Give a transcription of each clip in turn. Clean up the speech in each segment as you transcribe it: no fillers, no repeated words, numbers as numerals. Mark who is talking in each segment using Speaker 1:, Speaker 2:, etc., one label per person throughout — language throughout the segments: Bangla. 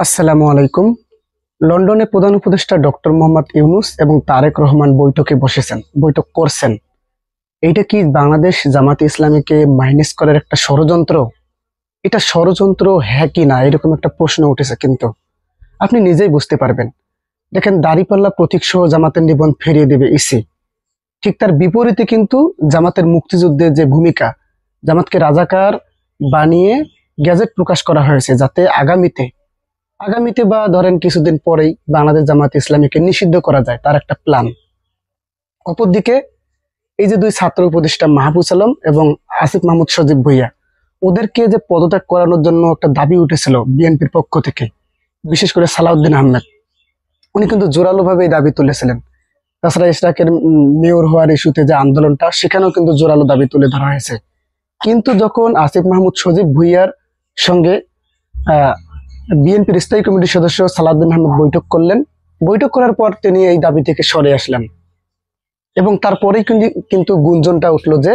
Speaker 1: আসসালামু আলাইকুম। লন্ডনে প্রধান উপদেষ্টা ডক্টর মোহাম্মদ ইউনূস এবং তারেক রহমান বৈঠক করছেন। এইটা কি বাংলাদেশ জামাতে ইসলামীকে মাইনাস করার একটা ষড়যন্ত্র? এটা ষড়যন্ত্র হ্যাঁ কি না, এরকম একটা প্রশ্ন উঠেছে। কিন্তু আপনি নিজেই বুঝতে পারবেন। দেখেন, দাড়িপাল্লা প্রতীক সহ জামাতের নিবন্ধন ফিরিয়ে দেবে ইসি। ঠিক তার বিপরীতে কিন্তু জামাতের মুক্তিযুদ্ধের যে ভূমিকা, জামাতকে রাজাকার বানিয়ে গ্যাজেট প্রকাশ করা হয়েছে, যাতে আগামীতে আগামীতে বা ধরেন কিছুদিন পরেই বাংলাদেশ জামাত ইসলামীকে নিষিদ্ধ করা যায়, তার একটা প্ল্যান। অপরদিকে এই যে দুই ছাত্র উপদেষ্টা মাহফুজ আলম এবং আসিফ মাহমুদ সজীব ভুইয়া, ওদেরকে যে পদত্যাগ করানোর জন্য একটা দাবি উঠেছিল বিএনপির পক্ষ থেকে, বিশেষ করে সালাউদ্দিন আহমেদ, উনি কিন্তু জোরালোভাবে এই দাবি তুলেছিলেন। তাছাড়া ইশরাকের মেয়র হওয়ার ইস্যুতে যে আন্দোলনটা, সেখানেও কিন্তু জোরালো দাবি তুলে ধরা হয়েছে। কিন্তু যখন আসিফ মাহমুদ সজীব ভুইয়ার সঙ্গে বিএনপির স্থায়ী কমিটির সদস্য সালাউদ্দিন আহমেদ বৈঠক করলেন, বৈঠক করার পর তিনি এই দাবি থেকে সরে আসলেন এবং তারপরেই কিন্তু গুঞ্জনটা উঠলো যে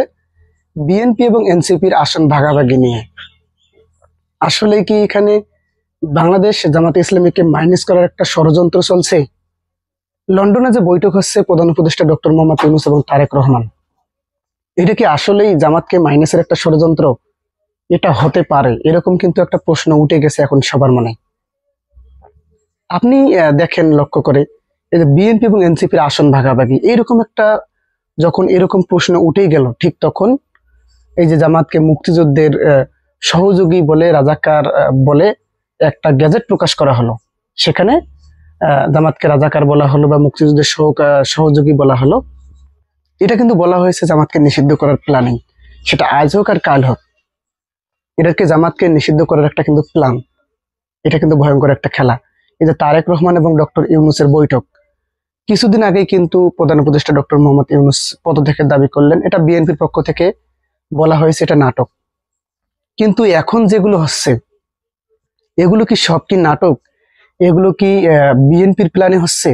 Speaker 1: বিএনপি এবং এনসিপির আসন ভাগাভাগি নিয়ে। আসলে কি এখানে বাংলাদেশ জামাতে ইসলামীকে মাইনাস করার একটা ষড়যন্ত্র চলছে? লন্ডনে যে বৈঠক হচ্ছে প্রধান উপদেষ্টা ডক্টর মোহাম্মদ ইউনূস এবং তারেক রহমান, এটা কি আসলেই জামাতকে মাইনাসের একটা ষড়যন্ত্র? এটা হতে পারে, এরকম কিন্তু একটা প্রশ্ন উঠে গেছে এখন সবার মনে। আপনি দেখেন, লক্ষ্য করে, এই যে বিএনপি এবং এনসিপির আসন ভাগাভাগি, যখন এরকম প্রশ্ন উঠেই গেল, ঠিক তখন এই যে জামাতকে মুক্তিযুদ্ধের সহযোগী বলে, রাজাকার বলে একটা গ্যাজেট প্রকাশ করা হলো। সেখানে জামাতকে রাজাকার বলা হলো বা মুক্তিযুদ্ধের সহযোগী বলা হলো। এটা কিন্তু বলা হয়েছে জামাতকে নিষিদ্ধ করার প্ল্যানিং। সেটা আজ হোক আর কাল হোক, এটাকে জামাতকে নিষিদ্ধ করার একটা কিন্তু প্ল্যান। এটা কিন্তু ভয়ঙ্কর একটা খেলা। এই যে তারেক রহমান এবং ডক্টর ইউনূসের বৈঠক, কিছুদিন আগেই কিন্তু প্রধান উপদেষ্টা ডক্টর মোহাম্মদ ইউনূস পদত্যাগের দাবি করলেন। এটা বিএনপির পক্ষ থেকে বলা হয়েছে এটা নাটক। কিন্তু এখন যেগুলো হচ্ছে, এগুলো কি সব কি নাটক? এগুলো কি বিএনপির প্ল্যানে হচ্ছে?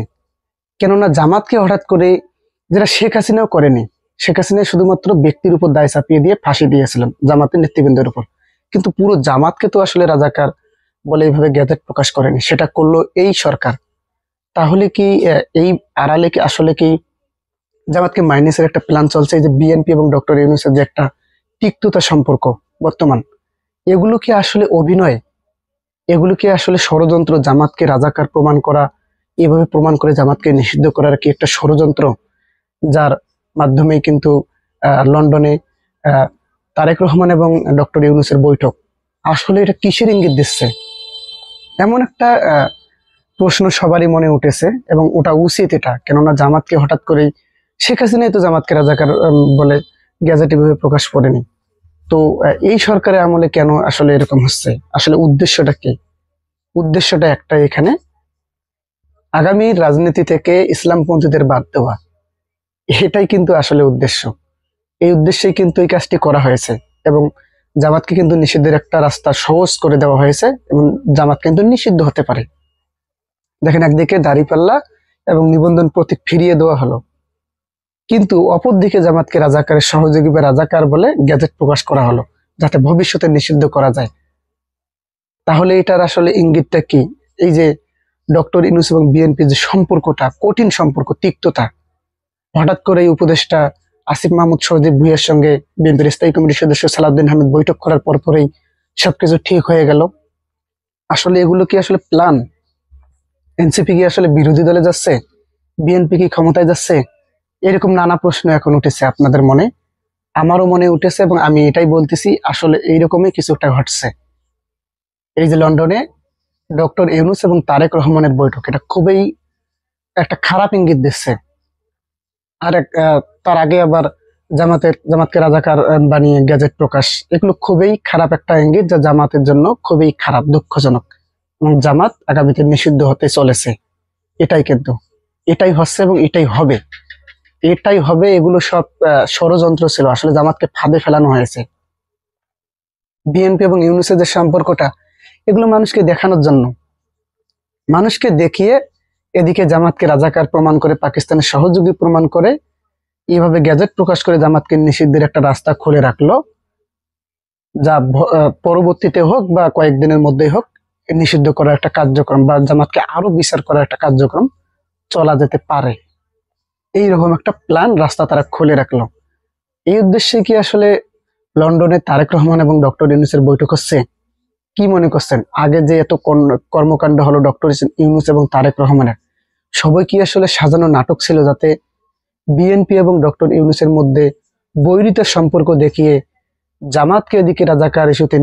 Speaker 1: কেননা জামাতকে হঠাৎ করে, যেটা শেখ হাসিনাও করেনি, শেখ হাসিনা শুধুমাত্র ব্যক্তির উপর দায় চাপিয়ে দিয়ে ফাঁসি দিয়েছিলেন জামাতের নেতৃবৃন্দের উপর, কিন্তু পুরো জামাতকে তো আসলে রাজাকার বলে এইভাবে গ্যাজেট প্রকাশ করেনি, সেটা করলো এই সরকার। তাহলে কি এই আড়ালে কি আসলে কি জামাতকে মাইনাসের একটা প্ল্যান চলছে? এই যে বিএনপি এবং ডক্টর ইউনূসের যে একটা তিক্ততা সম্পর্ক বর্তমান, এগুলো কি আসলে অভিনয়? এগুলো কি আসলে ষড়যন্ত্র? জামাতকে রাজাকার প্রমাণ করা, এভাবে প্রমাণ করে জামাতকে নিষিদ্ধ করার কি একটা ষড়যন্ত্র, যার মাধ্যমেই কিন্তু লন্ডনে আহ, তারেক রহমান এবং ডক্টর ইউনূসের বৈঠক, আসলে এটা কিসের ইঙ্গিত দিচ্ছে? এমন একটা প্রশ্ন সবারই মনে উঠেছে এবং ওটা উচিত এটা। কেননা জামাতকে হঠাৎ করেই, শেখ হাসিনাই তো জামাতকে রাজাকার বলে গ্যাজেটে ভাবে প্রকাশ করেনি। তো এই সরকারের আমলে কেন আসলে এরকম হচ্ছে? আসলে উদ্দেশ্যটা কি? উদ্দেশ্যটা একটাই, এখানে আগামী রাজনীতি থেকে ইসলামপন্থীদের বাদ দেওয়া। এটাই কিন্তু আসলে উদ্দেশ্য। এই উদ্দেশ্যেই কিন্তু এই কাজটি করা হয়েছে এবং জামাতকে কিন্তু নিষিদ্ধের একটা রাস্তা সহজ করে দেওয়া হয়েছে এবং জামাত কিন্তু নিষিদ্ধ হতে পারে। দেখেন, একদিকে দাড়িপাল্লা এবং নিবন্ধন প্রতীক ফিরিয়ে দেওয়া হলো, কিন্তু অপরদিকে জামাতকে রাজাকারের সহযোগী বা রাজাকার বলে গ্যাজেট প্রকাশ করা হলো, যাতে ভবিষ্যতে নিষিদ্ধ করা যায়। তাহলে এটার আসলে ইঙ্গিতটা কি? এই যে ডক্টর ইউনূস এবং বিএনপির যে সম্পর্কটা, কঠিন সম্পর্ক, তিক্ততা, হঠাৎ করে এই উপদেষ্টা আসিফ মাহমুদ সজীব ভুইয়ার সঙ্গে বিএনপির স্থায়ী কমিটির সদস্য সালাউদ্দিন আহমেদ বৈঠক করার পরেই সবকিছু ঠিক হয়ে গেল। আসলে এগুলো কি আসলে প্ল্যান? এনসিপি কি আসলে বিরোধী দলে যাচ্ছে? বিএনপি কি ক্ষমতায় যাচ্ছে? এরকম নানা প্রশ্ন এখন উঠেছে আপনাদের মনে, আমারও মনে উঠেছে, এবং আমি এটাই বলতেছি, আসলে এইরকমই কিছু একটা ঘটছে। এই যে লন্ডনে ডক্টর ইউনূস এবং তারেক রহমানের বৈঠক, এটা খুবই একটা খারাপ ইঙ্গিত দিচ্ছে। আর তার আগে আবার জামাতকে রাজাকার বানিয়ে গ্যাজেট প্রকাশ, এগুলো খুবই খারাপ একটা ইঙ্গিত, যা জামাতের জন্য খুবই খারাপ, দুঃখজনক। এবং জামাত আগামীতে নিষিদ্ধ হতে চলেছে। এটাই কিন্তু, এটাই হচ্ছে এবং এটাই হবে, এটাই হবে। এগুলো সব ষড়যন্ত্র ছিল, আসলে জামাতকে ফাঁদে ফেলানো হয়েছে। বিএনপি এবং ইউনূসের যে সম্পর্কটা, এগুলো মানুষকে দেখানোর জন্য, মানুষকে দেখিয়ে এদিকে জামাতকে রাজাকার প্রমাণ করে, পাকিস্তানের সহযোগী প্রমাণ করে, এইভাবে গ্যাজেট প্রকাশ করে জামাতকে নিষিদ্ধের একটা রাস্তা খুলে রাখলো, যা পরবর্তীতে হোক বা কয়েকদিনের মধ্যেই হোক নিষিদ্ধ করার একটা কার্যক্রম বা জামাতকে আরো বিচার করার একটা কার্যক্রম চলা যেতে পারে, এইরকম একটা প্ল্যান রাস্তা তারা খুলে রাখলো। এই উদ্দেশ্যে কি আসলে লন্ডনে তারেক রহমান এবং ডক্টর ইউনূসের বৈঠক হচ্ছে? কি মনে করছেন? আগে যে এত কর্মকাণ্ড হলো ডক্টর ইউনূস এবং তারেক রহমানের, সবাই কি আসলে সাজানো নাটক ছিল, যাতে বিএনপি এবং ডক্টর ইউনূসের মধ্যে বৈরিতার সম্পর্ক দেখিয়ে জামাতকে এদিকে রাজাকার ইস্যুতে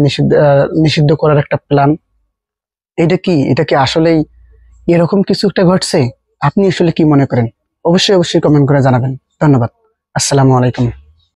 Speaker 1: নিষিদ্ধ করার একটা প্ল্যান? এটা কি আসলেই এরকম কিছু একটা ঘটছে? আপনি আসলে কি মনে করেন? অবশ্যই অবশ্যই কমেন্ট করে জানাবেন। ধন্যবাদ। আসসালামু আলাইকুম।